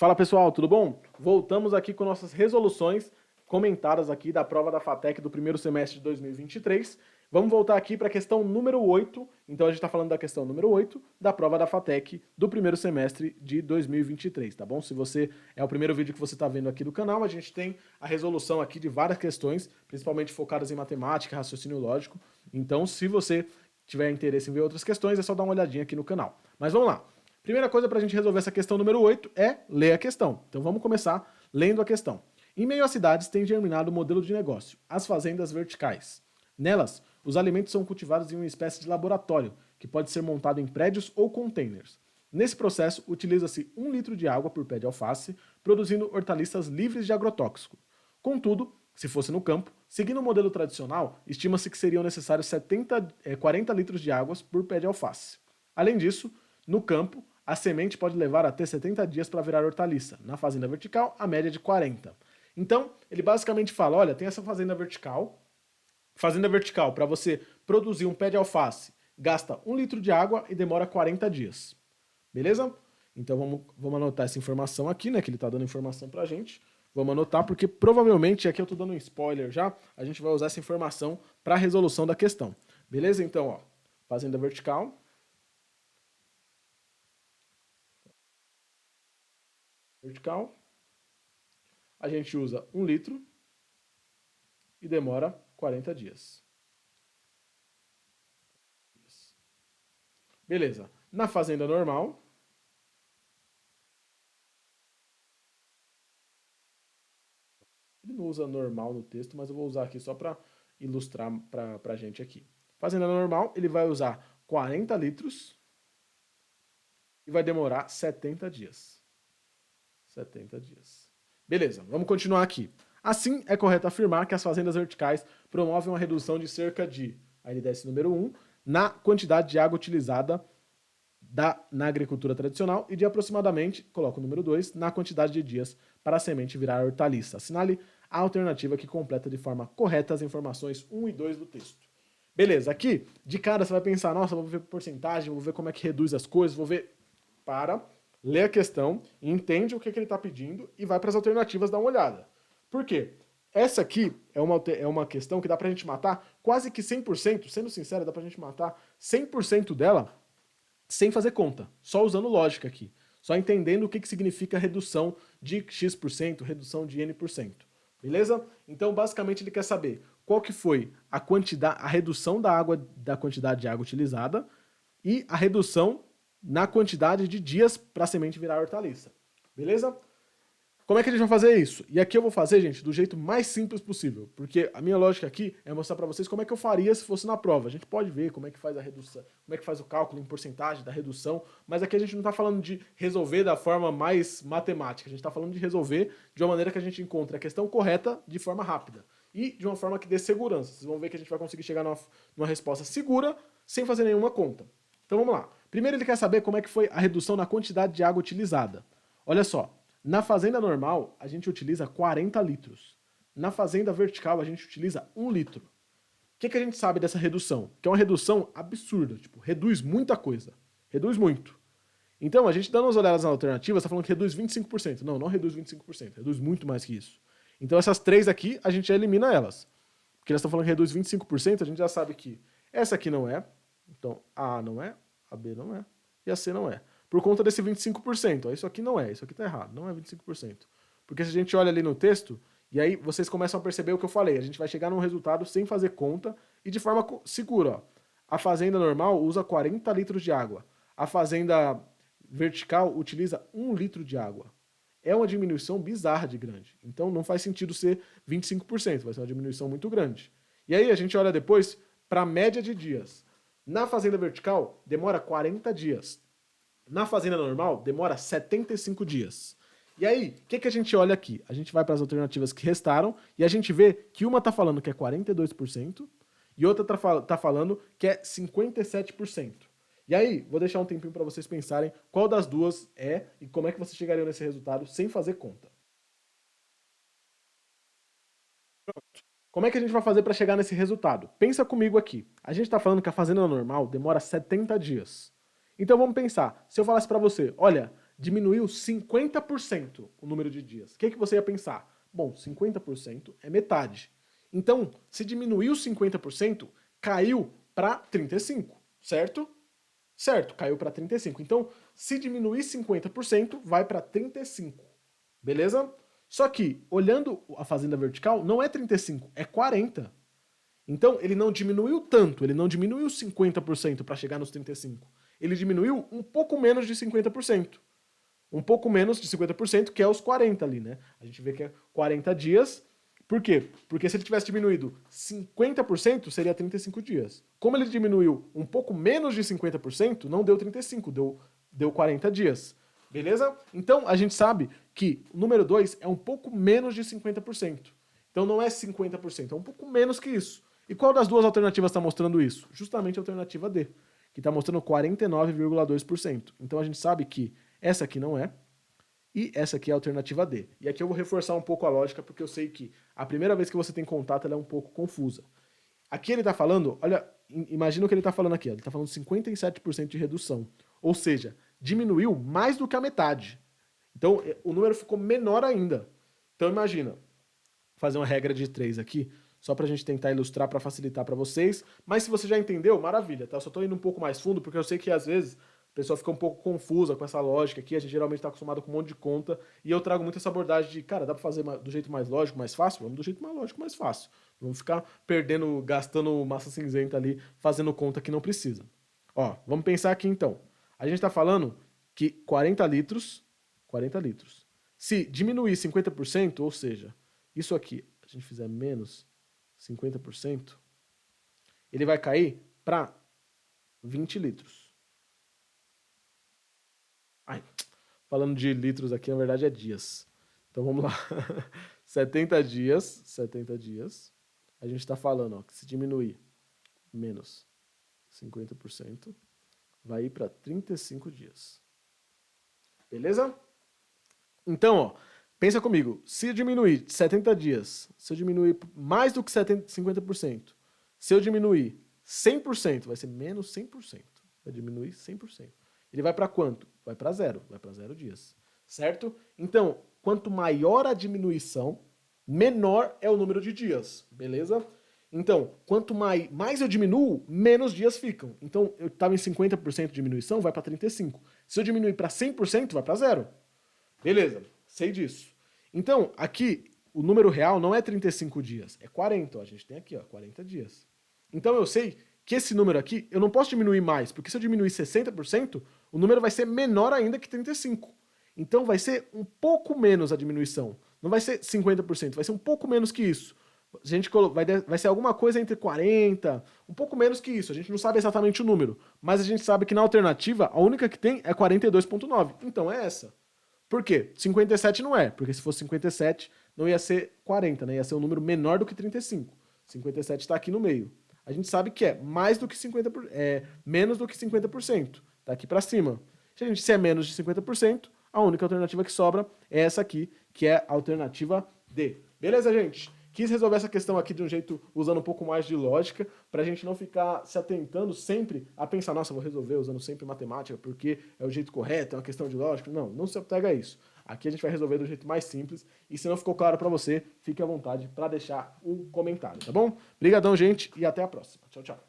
Fala pessoal, tudo bom? Voltamos aqui com nossas resoluções comentadas aqui da prova da FATEC do primeiro semestre de 2023. Vamos voltar aqui para a questão número 8. Então a gente está falando da questão número 8 da prova da FATEC do primeiro semestre de 2023, tá bom? Se você é o primeiro vídeo que você está vendo aqui do canal, a gente tem a resolução aqui de várias questões, principalmente focadas em matemática, raciocínio lógico. Então, se você tiver interesse em ver outras questões, é só dar uma olhadinha aqui no canal. Mas vamos lá. Primeira coisa para a gente resolver essa questão número 8 é ler a questão. Então vamos começar lendo a questão. Em meio às cidades tem germinado o modelo de negócio, as fazendas verticais. Nelas, os alimentos são cultivados em uma espécie de laboratório, que pode ser montado em prédios ou containers. Nesse processo, utiliza-se 1 litro de água por pé de alface, produzindo hortaliças livres de agrotóxico. Contudo, se fosse no campo, seguindo o modelo tradicional, estima-se que seriam necessários 40 litros de água por pé de alface. Além disso, no campo, a semente pode levar até 70 dias para virar hortaliça. Na fazenda vertical, a média é de 40. Então, ele basicamente fala, olha, tem essa fazenda vertical para você produzir um pé de alface, gasta 1 litro de água e demora 40 dias. Beleza? Então vamos anotar essa informação aqui, né, que ele está dando informação para a gente. Vamos anotar porque provavelmente, aqui eu estou dando um spoiler já, a gente vai usar essa informação para a resolução da questão. Beleza? Então, ó, fazenda vertical. A gente usa 1 litro e demora 40 dias. Beleza. Na fazenda normal, ele não usa normal no texto, mas eu vou usar aqui só para ilustrar para a gente aqui. Fazenda normal, ele vai usar 40 litros e vai demorar 70 dias. 70 dias. Beleza, vamos continuar aqui. Assim, é correto afirmar que as fazendas verticais promovem uma redução de cerca de, aí ele desce número 1, na quantidade de água utilizada na agricultura tradicional e de aproximadamente, coloco o número 2, na quantidade de dias para a semente virar hortaliça. Assinale a alternativa que completa de forma correta as informações 1 e 2 do texto. Beleza, aqui, de cara você vai pensar, nossa, vou ver porcentagem, vou ver como é que reduz as coisas, vou ver... Lê a questão, entende o que ele está pedindo e vai para as alternativas dar uma olhada. Por quê? Essa aqui é uma questão que dá para a gente matar quase que 100%, sendo sincero, dá para a gente matar 100% dela sem fazer conta, só usando lógica aqui, só entendendo o que significa redução de X%, redução de N%. Beleza? Então, basicamente, ele quer saber qual que foi a redução da quantidade de água utilizada e a redução na quantidade de dias para a semente virar hortaliça. Beleza? Como é que a gente vai fazer isso? E aqui eu vou fazer, gente, do jeito mais simples possível, porque a minha lógica aqui é mostrar para vocês como é que eu faria se fosse na prova. A gente pode ver como é que faz a redução, como é que faz o cálculo em porcentagem da redução, mas aqui a gente não está falando de resolver da forma mais matemática, a gente está falando de resolver de uma maneira que a gente encontre a questão correta de forma rápida e de uma forma que dê segurança. Vocês vão ver que a gente vai conseguir chegar numa resposta segura sem fazer nenhuma conta. Então vamos lá. Primeiro ele quer saber como é que foi a redução na quantidade de água utilizada. Olha só, na fazenda normal a gente utiliza 40 litros. Na fazenda vertical a gente utiliza 1 litro. O que a gente sabe dessa redução? Que é uma redução absurda, tipo, reduz muita coisa. Reduz muito. Então a gente dando umas olhadas nas alternativas, está falando que reduz 25%. Não, não reduz 25%, reduz muito mais que isso. Então essas três aqui a gente já elimina elas. Porque elas estão falando que reduz 25%, a gente já sabe que essa aqui não é. Então, a A não é, a B não é, e a C não é. Por conta desse 25%. Isso aqui não é, isso aqui está errado, não é 25%. Porque se a gente olha ali no texto, e aí vocês começam a perceber o que eu falei, a gente vai chegar num resultado sem fazer conta e de forma segura. Ó. A fazenda normal usa 40 litros de água. A fazenda vertical utiliza 1 litro de água. É uma diminuição bizarra de grande. Então não faz sentido ser 25%, vai ser uma diminuição muito grande. E aí a gente olha depois para a média de dias. Na fazenda vertical, demora 40 dias. Na fazenda normal, demora 75 dias. E aí, o que a gente olha aqui? A gente vai para as alternativas que restaram e a gente vê que uma está falando que é 42% e outra está falando que é 57%. E aí, vou deixar um tempinho para vocês pensarem qual das duas é e como é que vocês chegariam nesse resultado sem fazer conta. Pronto. Como é que a gente vai fazer para chegar nesse resultado? Pensa comigo aqui. A gente está falando que a fazenda normal demora 70 dias. Então vamos pensar. Se eu falasse para você, olha, diminuiu 50% o número de dias. O que você ia pensar? Bom, 50% é metade. Então, se diminuiu 50%, caiu para 35, certo? Certo, caiu para 35. Então, se diminuir 50%, vai para 35. Beleza? Só que, olhando a fazenda vertical, não é 35, é 40. Então, ele não diminuiu tanto, ele não diminuiu 50% para chegar nos 35. Ele diminuiu um pouco menos de 50%. Um pouco menos de 50%, que é os 40 ali, né? A gente vê que é 40 dias. Por quê? Porque se ele tivesse diminuído 50%, seria 35 dias. Como ele diminuiu um pouco menos de 50%, não deu 35, deu 40 dias. Beleza? Então, a gente sabe que o número 2 é um pouco menos de 50%. Então, não é 50%, é um pouco menos que isso. E qual das duas alternativas está mostrando isso? Justamente a alternativa D, que está mostrando 49,2%. Então, a gente sabe que essa aqui não é, e essa aqui é a alternativa D. E aqui eu vou reforçar um pouco a lógica, porque eu sei que a primeira vez que você tem contato ela é um pouco confusa. Aqui ele está falando, olha, imagina o que ele está falando aqui, ele está falando 57% de redução. Ou seja, diminuiu mais do que a metade. Então, o número ficou menor ainda. Então, imagina, fazer uma regra de 3 aqui, só para a gente tentar ilustrar para facilitar para vocês. Mas se você já entendeu, maravilha, tá? Eu só estou indo um pouco mais fundo, porque eu sei que às vezes a pessoa fica um pouco confusa com essa lógica aqui, a gente geralmente está acostumado com um monte de conta, e eu trago muito essa abordagem de, cara, dá para fazer do jeito mais lógico, mais fácil? Vamos do jeito mais lógico, mais fácil. Vamos ficar perdendo, gastando massa cinzenta ali, fazendo conta que não precisa. Ó, vamos pensar aqui então. A gente está falando que 40 litros, se diminuir 50%, ou seja, isso aqui, a gente fizer menos 50%, ele vai cair para 20 litros. Ai, falando de litros aqui, na verdade é dias. Então vamos lá. 70 dias. A gente está falando ó, que se diminuir menos 50%, vai ir para 35 dias. Beleza? Então, ó, pensa comigo. Se diminuir 70 dias, se eu diminuir mais do que 50%, se eu diminuir 100%, vai ser menos 100%. Vai diminuir 100%. Ele vai para quanto? Vai para zero. Vai para 0 dias. Certo? Então, quanto maior a diminuição, menor é o número de dias. Beleza? Então, quanto mais eu diminuo, menos dias ficam. Então, eu estava em 50% de diminuição, vai para 35%. Se eu diminuir para 100%, vai para zero. Beleza, sei disso. Então, aqui, o número real não é 35 dias, é 40. Ó, a gente tem aqui, ó, 40 dias. Então, eu sei que esse número aqui, eu não posso diminuir mais, porque se eu diminuir 60%, o número vai ser menor ainda que 35. Então, vai ser um pouco menos a diminuição. Não vai ser 50%, vai ser um pouco menos que isso. A gente vai ser alguma coisa entre 40, um pouco menos que isso. A gente não sabe exatamente o número, mas a gente sabe que na alternativa, a única que tem é 42,9. Então, é essa. Por quê? 57 não é, porque se fosse 57, não ia ser 40, né? Ia ser um número menor do que 35. 57 está aqui no meio. A gente sabe que é mais do que 50%, menos do que 50%. Está aqui para cima. Se é menos de 50%, a única alternativa que sobra é essa aqui, que é a alternativa D. Beleza, gente? Quis resolver essa questão aqui de um jeito usando um pouco mais de lógica, para a gente não ficar se atentando sempre a pensar, nossa, vou resolver usando sempre matemática, porque é o jeito correto, é uma questão de lógica. Não, não se apega a isso. Aqui a gente vai resolver do jeito mais simples, e se não ficou claro para você, fique à vontade para deixar um comentário, tá bom? Obrigadão, gente, e até a próxima. Tchau, tchau.